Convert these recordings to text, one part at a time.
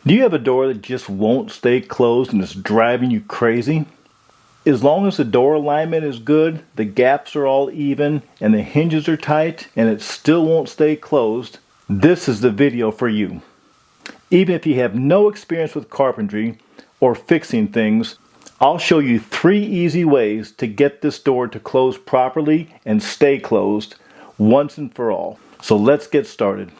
Do you have a door that just won't stay closed and it's driving you crazy? As long as the door alignment is good, the gaps are all even, and the hinges are tight, and it still won't stay closed, this is the video for you. Even if you have no experience with carpentry or fixing things, I'll show you 3 easy ways to get this door to close properly and stay closed once and for all. So let's get started.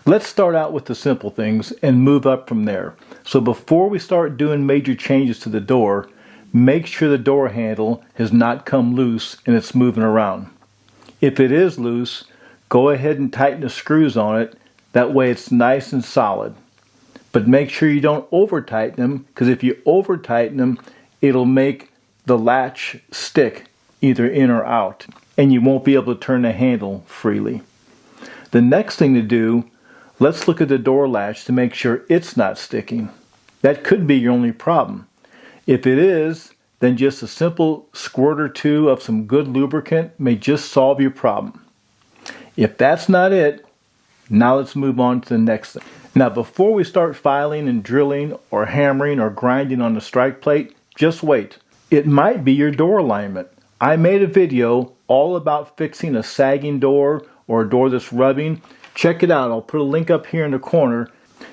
Let's start out with the simple things and move up from there. So before we start doing major changes to the door, make sure the door handle has not come loose and it's moving around. If it is loose, go ahead and tighten the screws on it. That way it's nice and solid. But make sure you don't over tighten them, because if you over tighten them, it'll make the latch stick either in or out, and you won't be able to turn the handle freely. The next thing to do, let's look at the door latch to make sure it's not sticking. That could be your only problem. If it is, then just a simple squirt or two of some good lubricant may just solve your problem. If that's not it, now let's move on to the next thing. Now before we start filing and drilling or hammering or grinding on the strike plate, just wait. It might be your door alignment. I made a video all about fixing a sagging door or a door that's rubbing. Check it out. I'll put a link up here in the corner.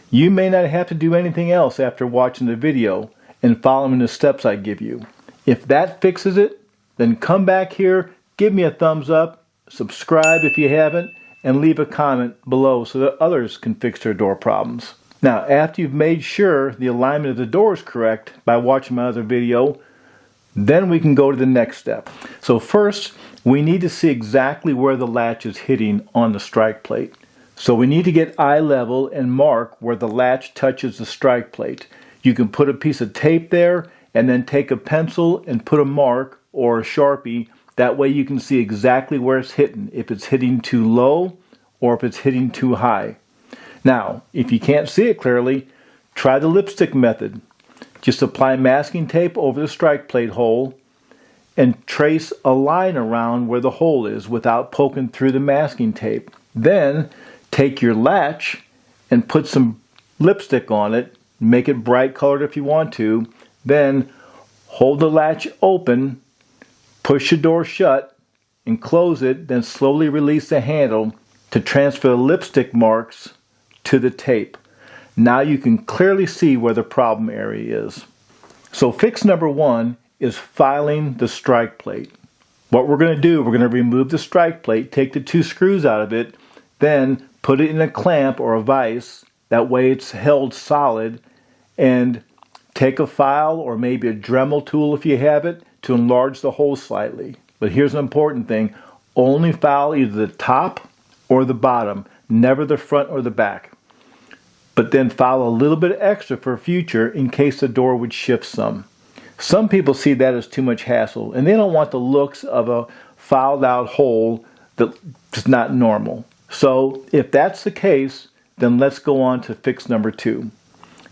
You may not have to do anything else after watching the video and following the steps I give you. If that fixes it, then come back here, give me a thumbs up, subscribe if you haven't, and leave a comment below so that others can fix their door problems. Now, after you've made sure the alignment of the door is correct by watching my other video, then we can go to the next step. So first, we need to see exactly where the latch is hitting on the strike plate. So we need to get eye level and mark where the latch touches the strike plate. You can put a piece of tape there and then take a pencil and put a mark or a Sharpie. That way you can see exactly where it's hitting, if it's hitting too low or if it's hitting too high. Now, if you can't see it clearly, try the lipstick method. Just apply masking tape over the strike plate hole and trace a line around where the hole is without poking through the masking tape. Then take your latch and put some lipstick on it, make it bright colored if you want to, then hold the latch open, push the door shut and close it, then slowly release the handle to transfer the lipstick marks to the tape. Now you can clearly see where the problem area is. So fix number 1 is filing the strike plate. What we're going to do, we're going to remove the strike plate, take the 2 screws out of it, then put it in a clamp or a vise. That way it's held solid, and take a file or maybe a Dremel tool if you have it to enlarge the hole slightly. But here's an important thing. Only file either the top or the bottom, never the front or the back. But then file a little bit extra for future in case the door would shift some. Some people see that as too much hassle, and they don't want the looks of a filed out hole that's not normal. So if that's the case, then let's go on to fix number 2.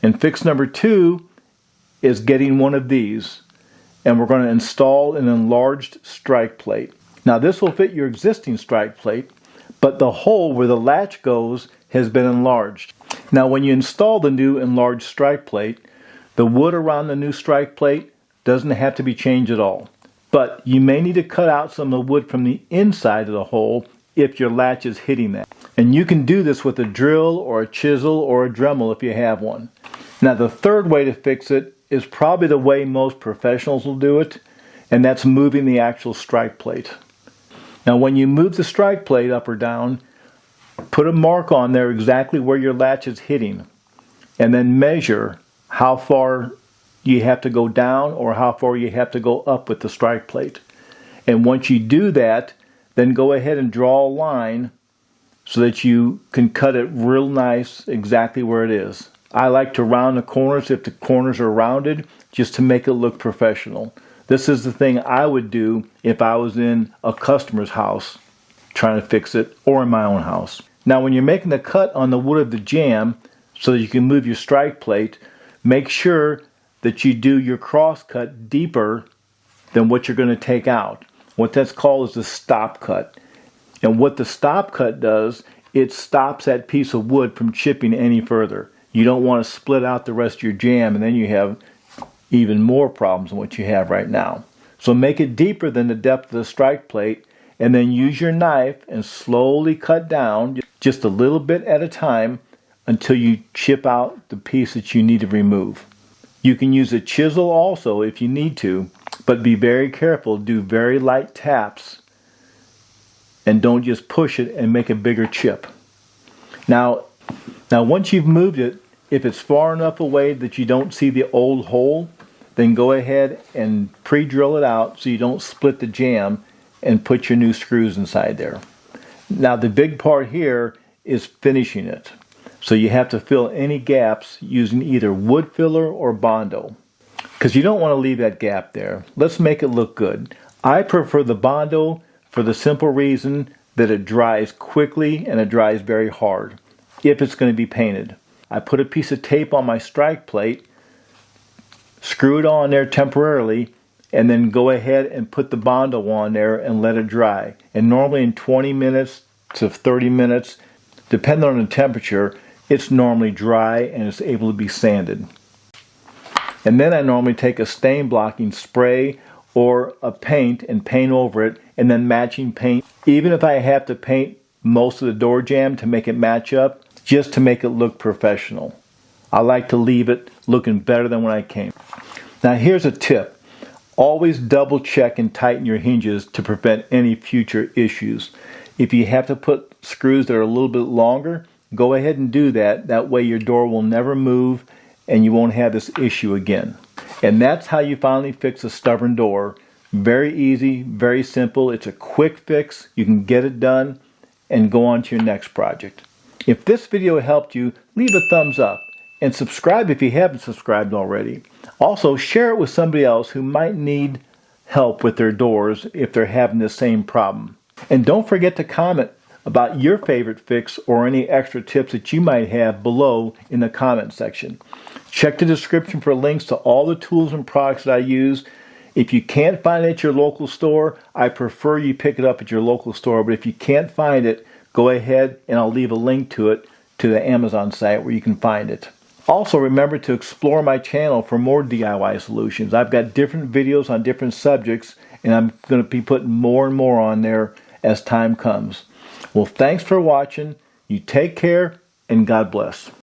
And fix number 2 is getting one of these, and we're going to install an enlarged strike plate. Now this will fit your existing strike plate, but the hole where the latch goes has been enlarged. Now when you install the new enlarged strike plate, the wood around the new strike plate doesn't have to be changed at all. But you may need to cut out some of the wood from the inside of the hole if your latch is hitting that. And you can do this with a drill or a chisel or a Dremel if you have one. Now the third way to fix it is probably the way most professionals will do it, and that's moving the actual strike plate. Now when you move the strike plate up or down, put a mark on there exactly where your latch is hitting, and then measure how far you have to go down or how far you have to go up with the strike plate. And once you do that, then go ahead and draw a line so that you can cut it real nice exactly where it is. I like to round the corners if the corners are rounded, just to make it look professional. This is the thing I would do if I was in a customer's house trying to fix it, or in my own house. Now when you're making the cut on the wood of the jamb so that you can move your strike plate, make sure that you do your cross cut deeper then what you're going to take out. What that's called is the stop cut. And what the stop cut does, it stops that piece of wood from chipping any further. You don't want to split out the rest of your jamb, and then you have even more problems than what you have right now. So make it deeper than the depth of the strike plate, and then use your knife and slowly cut down just a little bit at a time until you chip out the piece that you need to remove. You can use a chisel also if you need to, but be very careful. Do very light taps and don't just push it and make a bigger chip. Now once you've moved it, if it's far enough away that you don't see the old hole, then go ahead and pre-drill it out so you don't split the jamb and put your new screws inside there. Now the big part here is finishing it. So you have to fill any gaps using either wood filler or bondo, because you don't want to leave that gap there. Let's make it look good. I prefer the bondo for the simple reason that it dries quickly and it dries very hard if it's going to be painted. I put a piece of tape on my strike plate, screw it on there temporarily, and then go ahead and put the bondo on there and let it dry. And normally in 20 minutes to 30 minutes, depending on the temperature, it's normally dry and it's able to be sanded. And then I normally take a stain blocking spray or a paint and paint over it, and then matching paint. Even if I have to paint most of the door jamb to make it match up, just to make it look professional. I like to leave it looking better than when I came. Now here's a tip. Always double check and tighten your hinges to prevent any future issues. If you have to put screws that are a little bit longer, go ahead and do that. That way your door will never move and you won't have this issue again. And that's how you finally fix a stubborn door. Very easy, very simple. It's a quick fix. You can get it done and go on to your next project. If this video helped you, leave a thumbs up and subscribe if you haven't subscribed already. Also, share it with somebody else who might need help with their doors if they're having the same problem. And don't forget to comment about your favorite fix or any extra tips that you might have below in the comment section. Check the description for links to all the tools and products that I use. If you can't find it at your local store, I prefer you pick it up at your local store, but if you can't find it, go ahead and I'll leave a link to it to the Amazon site where you can find it. Also, remember to explore my channel for more DIY solutions. I've got different videos on different subjects, and I'm going to be putting more and more on there as time comes. Well, thanks for watching. You take care, and God bless.